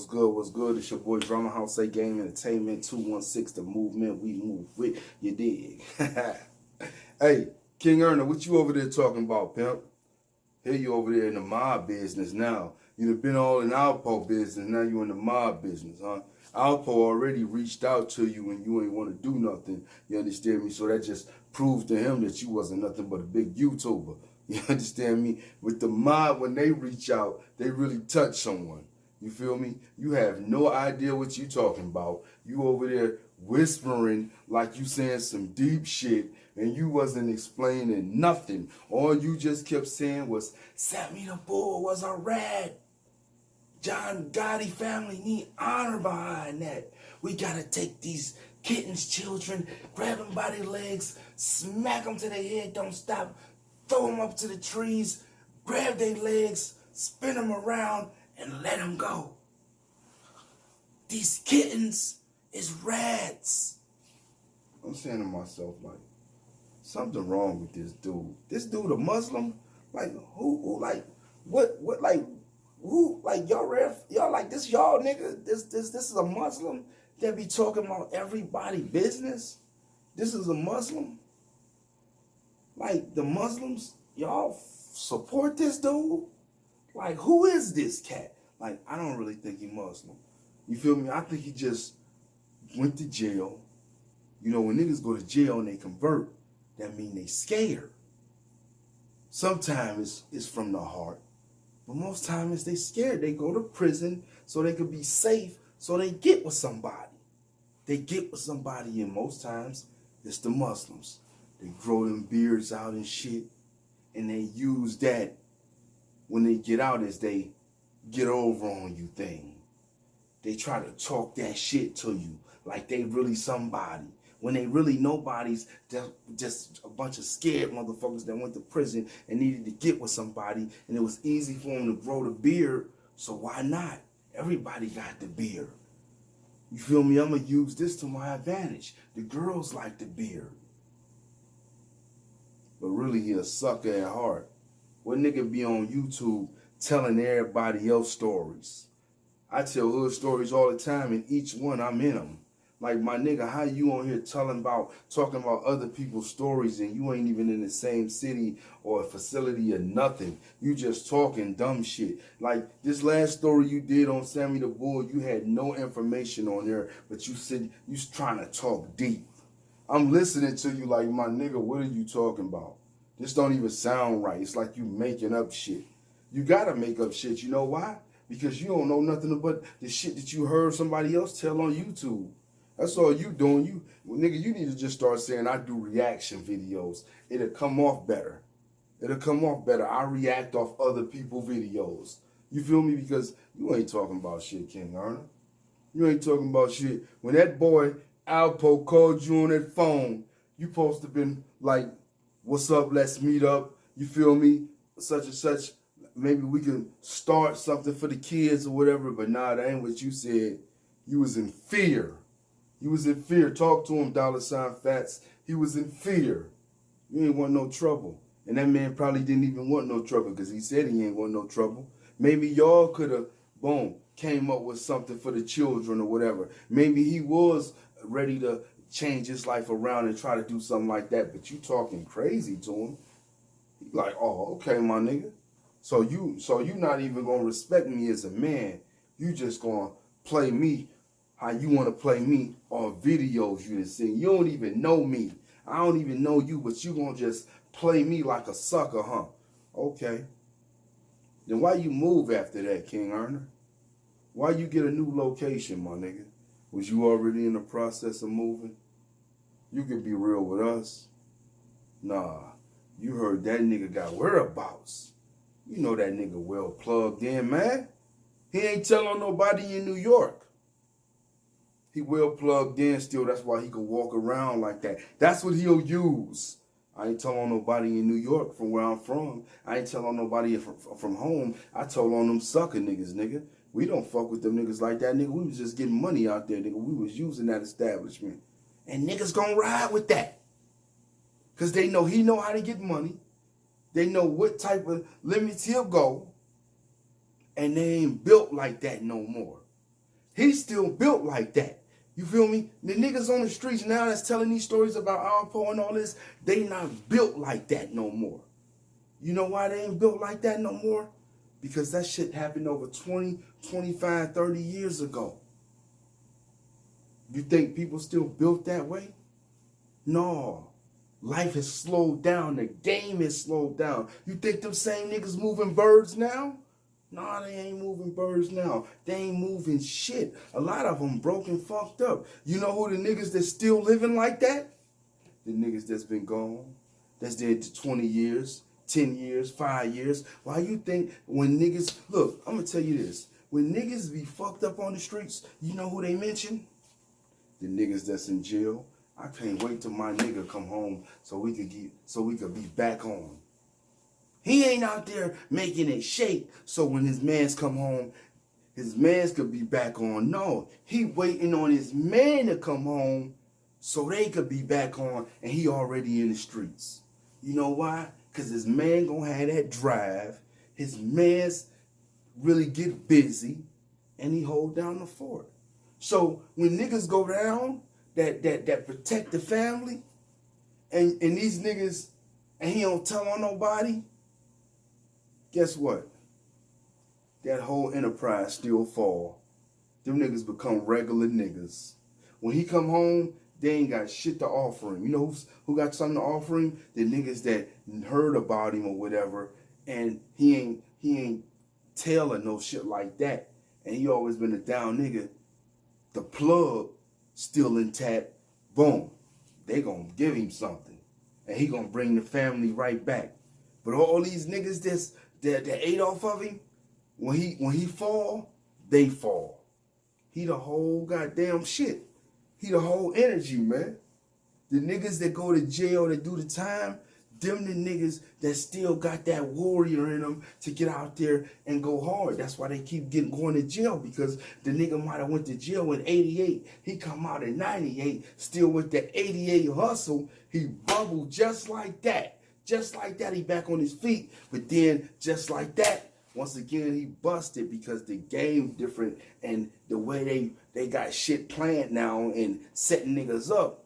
good? What's good? It's your boy Drama House A Game Entertainment 216. The movement we move with. You dig? Hey, King Erna, what you over there talking about, pimp? Here you over there in the mob business now. You've been all in Alpo business. Now you in the mob business, huh? Alpo already reached out to you and you ain't want to do nothing. You understand me? So that just proved to him that you wasn't nothing but a big YouTuber. You understand me? With the mob, when they reach out, they really touch someone. You feel me? You have no idea what you talking about. You over there whispering like you saying some deep shit and you wasn't explaining nothing. All you just kept saying was, Sammy the Bull was a rat. John Gotti family need honor behind that. We gotta take these kittens, children, grab them by their legs, smack them to their head, don't stop, throw them up to the trees, grab their legs, spin them around, and let them go. These kittens is rats. I'm saying to myself, like, something wrong with this dude. This dude a Muslim? Like, who like, what, like, who, like, y'all like, this y'all nigga, this is a Muslim that be talking about everybody business? This is a Muslim? Like, the Muslims, y'all support this dude? Like, who is this cat? Like, I don't really think he Muslim. You feel me? I think he just went to jail. You know, when niggas go to jail and they convert, that mean they scared. Sometimes it's from the heart. But most times they scared. They go to prison so they could be safe, so they get with somebody. They get with somebody, and most times it's the Muslims. They grow them beards out and shit, and they use that when they get out as they get over on you thing. They try to talk that shit to you like they really somebody, when they really nobody's, just a bunch of scared motherfuckers that went to prison and needed to get with somebody, and it was easy for them to grow the beard, so why not? Everybody got the beard. You feel me? I'm going to use this to my advantage. The girls like the beard. But really, he a sucker at heart. What nigga be on YouTube telling everybody else stories? I tell hood stories all the time, and each one I'm in them. Like, my nigga, how you on here talking about other people's stories and you ain't even in the same city or facility or nothing? You just talking dumb shit. Like, this last story you did on Sammy the Bull, you had no information on there, but you said you was trying to talk deep. I'm listening to you like, my nigga, what are you talking about? This don't even sound right. It's like you making up shit. You gotta make up shit. You know why? Because you don't know nothing about the shit that you heard somebody else tell on YouTube. That's all you doing. Nigga, you need to just start saying, I do reaction videos. It'll come off better. It'll come off better. I react off other people's videos. You feel me? Because you ain't talking about shit, King Erna. You ain't talking about shit. When that boy Alpo called you on that phone, you supposed to been like, what's up, let's meet up. You feel me? Such and such. Maybe we can start something for the kids or whatever. But nah, that ain't what you said. You was in fear. You was in fear. Talk to him, $ Fats. He was in fear. You ain't want no trouble. And that man probably didn't even want no trouble because he said he ain't want no trouble. Maybe y'all could have, boom, came up with something for the children or whatever. Maybe he was ready to change his life around and try to do something like that. But you talking crazy to him. He like, oh, okay, my nigga. So you not even going to respect me as a man. You just going to play me how you want to play me on videos you done seen. You don't even know me. I don't even know you, but you going to just play me like a sucker, huh? Okay. Then why you move after that, King Erna? Why you get a new location, my nigga? Was you already in the process of moving? You could be real with us. Nah, you heard that nigga got whereabouts. You know that nigga well plugged in, man. He ain't telling nobody in New York. He well plugged in still. That's why he can walk around like that. That's what he'll use. I ain't telling nobody in New York from where I'm from. I ain't telling nobody from home. I told on them sucker niggas, nigga. We don't fuck with them niggas like that, nigga. We was just getting money out there, nigga. We was using that establishment. And niggas gonna ride with that. Because they know he know how to get money. They know what type of limits he'll go. And they ain't built like that no more. He's still built like that. You feel me? The niggas on the streets now that's telling these stories about Alpo and all this, they not built like that no more. You know why they ain't built like that no more? Because that shit happened over 20, 25, 30 years ago. You think people still built that way? No. Life has slowed down. The game has slowed down. You think them same niggas moving birds now? Nah, they ain't moving birds now. They ain't moving shit. A lot of them broken, fucked up. You know who the niggas that's still living like that? The niggas that's been gone. That's dead to 20 years, 10 years, 5 years. Why you think when niggas... Look, I'm going to tell you this. When niggas be fucked up on the streets, you know who they mention? The niggas that's in jail. I can't wait till my nigga come home so we could be back on. He ain't out there making it shake so when his mans come home, his mans could be back on. No, he waiting on his man to come home so they could be back on, and he already in the streets. You know why? Because his man gonna have that drive. His mans really get busy, and he hold down the fort. So when niggas go down that protect the family, and these niggas, and he don't tell on nobody, guess what? That whole enterprise still fall. Them niggas become regular niggas. When he come home, they ain't got shit to offer him. You know who got something to offer him? The niggas that heard about him or whatever, and he ain't telling no shit like that. And he always been a down nigga. The plug still intact. Boom. They gonna give him something. And he gonna bring the family right back. But all these niggas that ate off of him, when he fall, they fall. He the whole goddamn shit. He the whole energy, man. The niggas that go to jail, that do the time, them the niggas that still got that warrior in them to get out there and go hard. That's why they keep going to jail, because the nigga might have went to jail in 88. He come out in 98, still with that 88 hustle. He bubbled just like that. Just like that, he back on his feet. But then, just like that, once again, he busted because the game different and the way they got shit planned now and setting niggas up.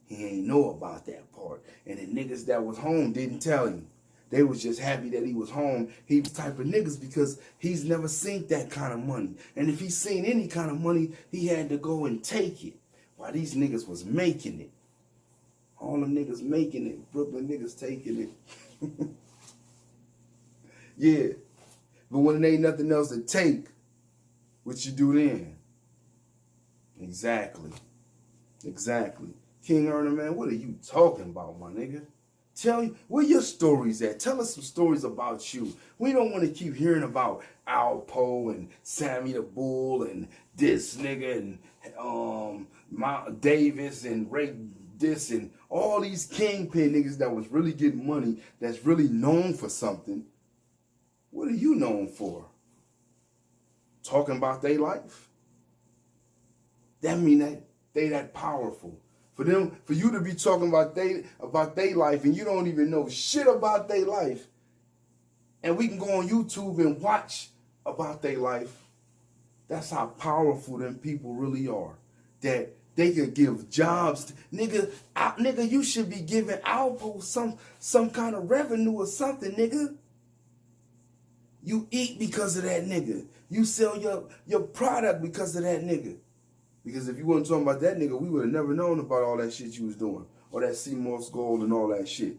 He ain't know about that part. And the niggas that was home didn't tell him. They was just happy that he was home. He was type of niggas because he's never seen that kind of money. And if he seen any kind of money, he had to go and take it. While these niggas was making it. All them niggas making it. Brooklyn niggas taking it. Yeah. But when there ain't nothing else to take, what you do then? Exactly. Exactly. King Erner, man, what are you talking about, my nigga? Tell you, where your stories at? Tell us some stories about you. We don't want to keep hearing about Alpo and Sammy the Bull and this nigga and Mount Davis and Ray this and all these kingpin niggas that was really getting money, that's really known for something. What are you known for? Talking about their life? That mean that they that powerful. For you to be talking about they life and you don't even know shit about their life, and we can go on YouTube and watch about their life, that's how powerful them people really are. That they could give jobs. Nigga, you should be giving Alpo some kind of revenue or something, nigga. You eat because of that nigga. You sell your product because of that nigga. Because if you wasn't talking about that nigga, we would have never known about all that shit you was doing. Or that CMOS gold and all that shit.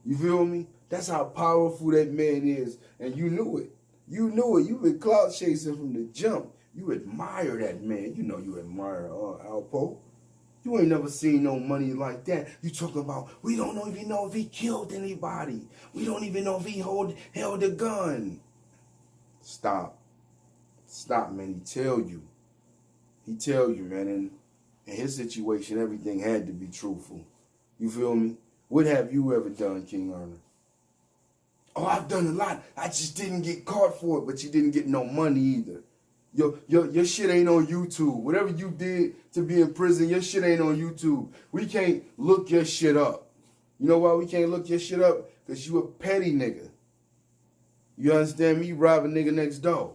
You feel me? That's how powerful that man is. And you knew it. You knew it. You been clout chasing from the jump. You admire that man. You know you admire Alpo. You ain't never seen no money like that. You talking about, we don't even know if he killed anybody. We don't even know if he held a gun. Stop. Stop, man. He tell you, man, and in his situation, everything had to be truthful. You feel me? What have you ever done, King Erner? Oh, I've done a lot. I just didn't get caught for it, but you didn't get no money either. Your shit ain't on YouTube. Whatever you did to be in prison, your shit ain't on YouTube. We can't look your shit up. You know why we can't look your shit up? Because you a petty nigga. You understand me? You rob a nigga next door.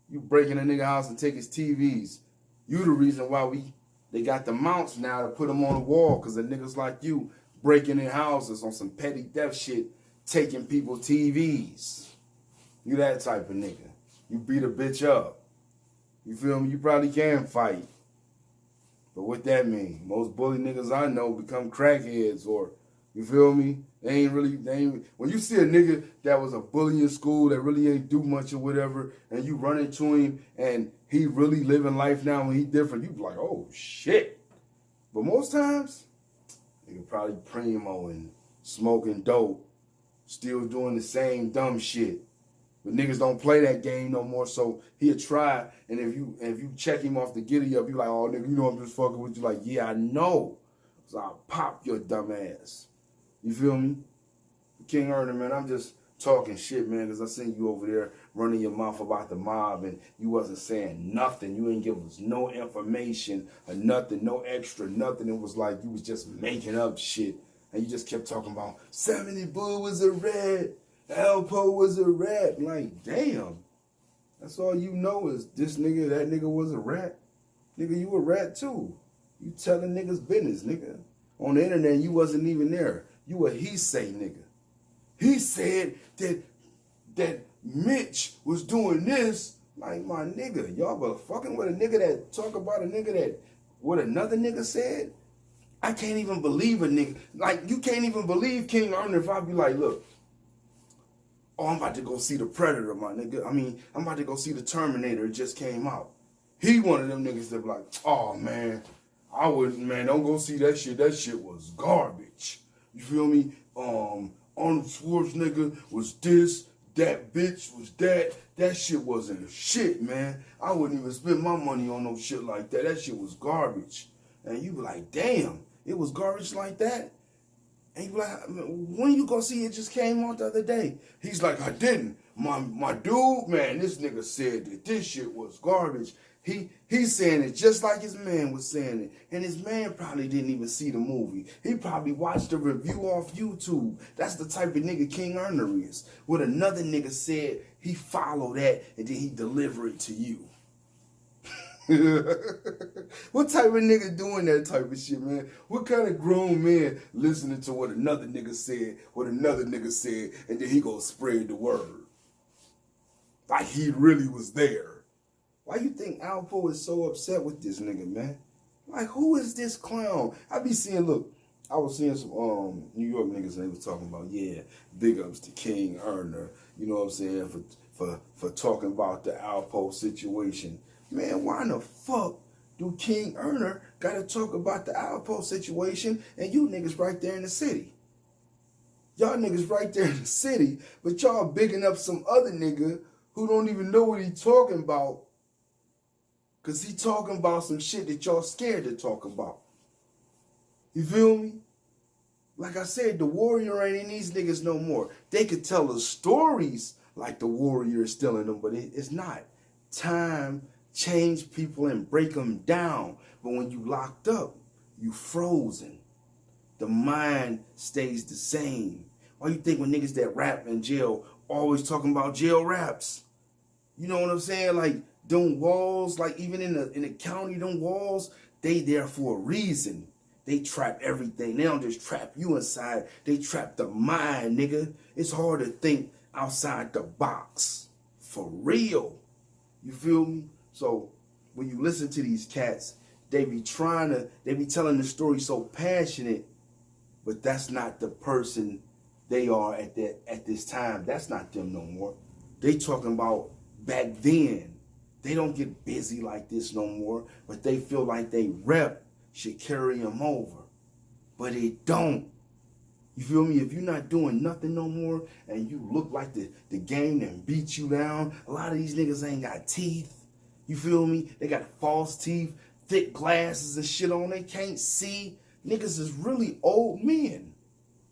You break in a nigga house and take his TVs. You the reason why they got the mounts now to put them on the wall, because the niggas like you breaking in houses on some petty theft shit, taking people TVs. You that type of nigga. You beat a bitch up. You feel me? You probably can fight. But what that mean? Most bully niggas I know become crackheads, or, you feel me? They ain't, when you see a nigga that was a bully in school that really ain't do much or whatever, and you run into him and he really living life now and he different, you be like, oh shit. But most times, nigga probably primo and smoking dope, still doing the same dumb shit. But niggas don't play that game no more, so he'll try, and if you check him off the giddy up, you like, oh nigga, you know I'm just fucking with you. Like, yeah, I know. So I'll pop your dumb ass. You feel me? King Erner, man, I'm just talking shit, man, because I seen you over there running your mouth about the mob, and you wasn't saying nothing. You ain't give us no information or nothing, no extra nothing. It was like you was just making up shit, and you just kept talking about 70 Bull was a rat, Alpo was a rat. Like, damn. That's all you know is this nigga, that nigga was a rat. Nigga, you a rat too. You telling niggas business, nigga. On the internet, you wasn't even there. You a he say nigga. He said that Mitch was doing this. Like, my nigga, y'all but fucking with a nigga that talk about a nigga that what another nigga said? I can't even believe a nigga. Like, you can't even believe King Erner if I be like, look, oh, I'm about to go see the Predator, my nigga. I mean, I'm about to go see the Terminator. It just came out. He one of them niggas that be like, oh, man, I wouldn't, man, don't go see that shit. That shit was garbage. You feel me? Arnold Schwarzenegger was this, that bitch was that. That shit wasn't a shit, man. I wouldn't even spend my money on no shit like that. That shit was garbage. And you be like, damn, it was garbage like that? And you be like, when you go see it just came out the other day? He's like, I didn't. My dude, man, this nigga said that this shit was garbage. He's saying it just like his man was saying it. And his man probably didn't even see the movie. He probably watched the review off YouTube. That's the type of nigga King Erner is. What another nigga said, he follow that and then he deliver it to you. What type of nigga doing that type of shit, man? What kind of grown man listening to what another nigga said, and then he gonna spread the word? Like he really was there. Why you think Alpo is so upset with this nigga, man? Like, who is this clown? I be seeing, look, I was seeing some New York niggas and they was talking about, yeah, big ups to King Erner, you know what I'm saying, for talking about the Alpo situation. Man, why in the fuck do King Erner gotta talk about the Alpo situation and you niggas right there in the city? Y'all niggas right there in the city, but y'all bigging up some other nigga who don't even know what he talking about, because he talking about some shit that y'all scared to talk about. You feel me? Like I said, the Warrior ain't in these niggas no more. They could tell the stories like the Warrior is still in them, but it's not. Time change people and break them down. But when you locked up, you frozen. The mind stays the same. Why you think when niggas that rap in jail always talking about jail raps? You know what I'm saying? Like, them walls, like even in the county, them walls, they there for a reason. They trap everything. They don't just trap you inside. They trap the mind, nigga. It's hard to think outside the box. For real. You feel me? So when you listen to these cats, they be telling the story so passionate, but that's not the person they are at this time. That's not them no more. They talking about back then. They don't get busy like this no more, but they feel like they rep should carry them over. But it don't. You feel me? If you're not doing nothing no more and you look like the game and beat you down, a lot of these niggas ain't got teeth. You feel me? They got false teeth, thick glasses and shit on. They can't see. Niggas is really old men.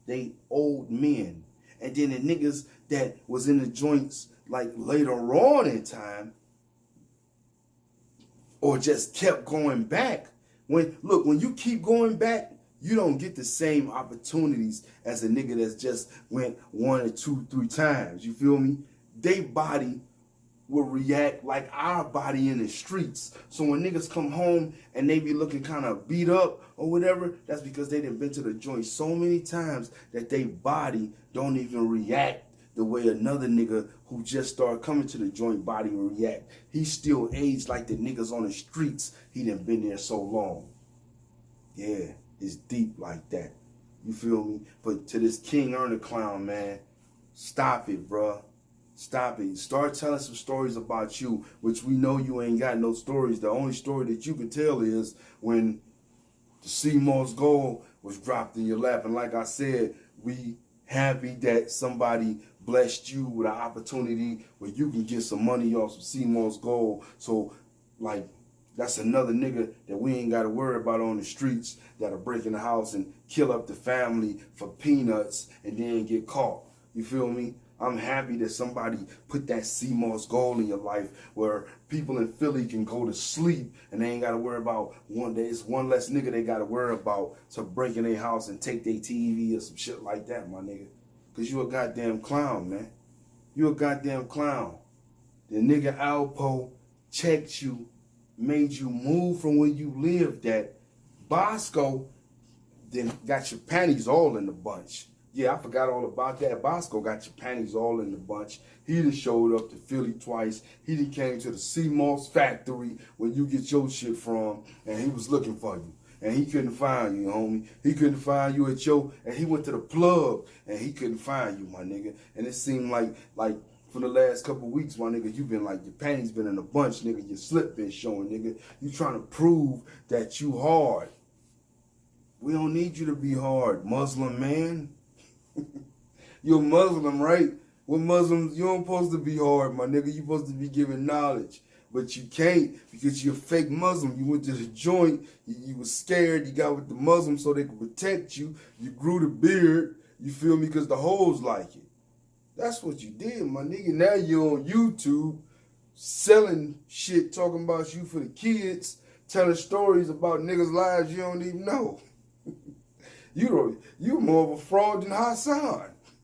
They old men. And then the niggas that was in the joints like later on in time, or just kept going back. When you keep going back, you don't get the same opportunities as a nigga that's just went 1 or 2, 3 times. You feel me? They body will react like our body in the streets. So when niggas come home and they be looking kind of beat up or whatever, that's because they done been to the joint so many times that they body don't even react the way another nigga who just started coming to the joint body will react. He still aged like the niggas on the streets. He done been there so long. Yeah, it's deep like that. You feel me? But to this King Erna clown, man, stop it, bruh. Stop it. Start telling some stories about you, which we know you ain't got no stories. The only story that you can tell is when the Sea Moss Gold was dropped in your lap. And like I said, we happy that somebody blessed you with an opportunity where you can get some money off some Sea Moss Gold. So, like, that's another nigga that we ain't got to worry about on the streets that'll break in the house and kill up the family for peanuts and then get caught. You feel me? I'm happy that somebody put that Sea Moss Gold in your life where people in Philly can go to sleep and they ain't got to worry about one day. It's one less nigga they got to worry about to break in their house and take their TV or some shit like that, my nigga. Because you a goddamn clown, man. You a goddamn clown. The nigga Alpo checked you, made you move from where you lived at. Bosco then got your panties all in the bunch. Yeah, I forgot all about that. Bosco got your panties all in the bunch. He done showed up to Philly twice. He done came to the Sea Moss factory where you get your shit from, and he was looking for you. And he couldn't find you, homie. He couldn't find you at your, and he went to the plug, and he couldn't find you, my nigga. And it seemed like for the last couple weeks, my nigga, you been like, your panties been in a bunch, nigga. Your slip been showing, nigga. You trying to prove that you hard. We don't need you to be hard, Muslim man. You're Muslim, right? With Muslims, you don't supposed to be hard, my nigga. You supposed to be giving knowledge. But you can't because you're a fake Muslim. You went to the joint, you was scared, you got with the Muslims so they could protect you. You grew the beard, you feel me, because the hoes like it. That's what you did, my nigga. Now you're on YouTube selling shit, talking about you for the kids, telling stories about niggas' lives you don't even know. You're more of a fraud than Hassan.